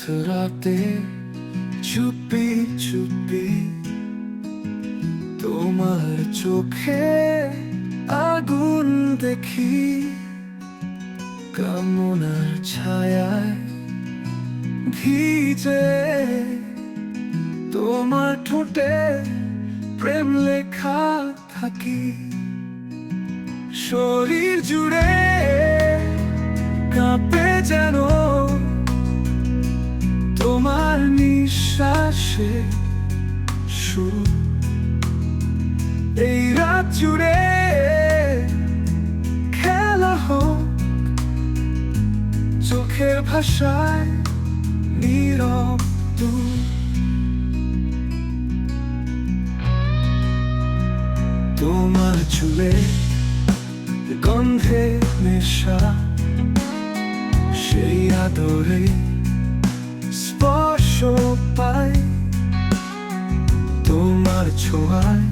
রাতে চুপি চুপি তোমার চোখে আগুন দেখি, কামনার ছায়ায় ভিজে তোমার ঠোঁটে প্রেম লেখা থাকি। শরীর জুড়ে কাঁপে যেন তোমার নিঃশ্বাসে সুর। এই রাত জুড়ে খেলা হোক চোখের ভাষায় নীরব দূর। তোমার চুলে গন্ধে নেশা, সেই আদরে স্পর্শ পাই। তোমার ছোঁয়ায়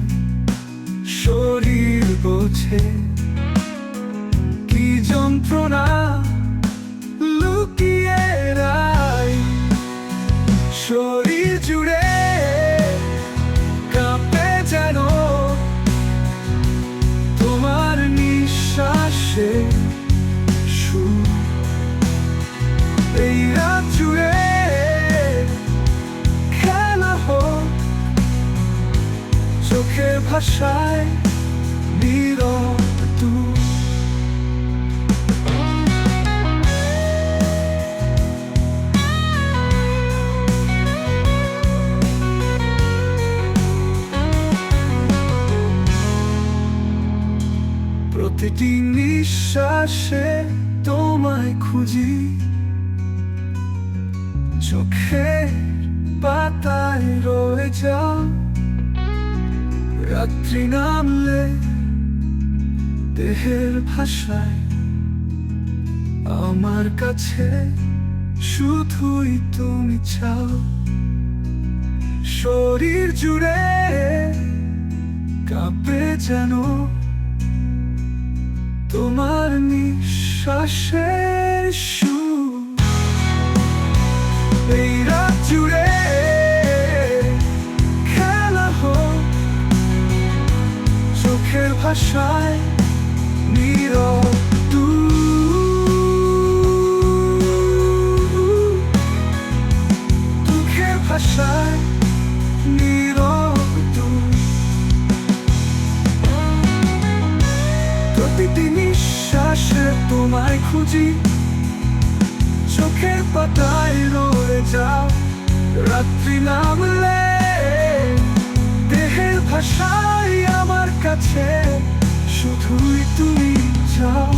শরীর বোঝে কি যন্ত্রণা লুকিয়ে রাই। শরীর জুড়ে কাঁপে যেন তোমার নিঃশ্বাসে সুর। এই রাত জুড়ে খেলা হোক চোখের ভাষায় নীরব দূর। প্রতিটি নিঃশ্বাসে তোমায় খুঁজি, চোখের পাতায় রয়ে যাও। রাত্রি নামলে দেহের ভাষায় আমার কাছে শুধুই তুমি চাও। শরীর জুড়ে কাঁপে যেন তোমার নিঃশ্বাসের সুর। এই রাত জুড়ে খেলা হোক চোখের ভাষায় নীরব দূর। চোখের ভাষায় নীরব দূর। প্রতিটি নিঃশ্বাসে তোমায় খুঁজি, চোখের পাতায় রয়ে যাও। রাত্রি নামলে দেহের ভাষায় আমার কাছে শুধুই তুমি চাও।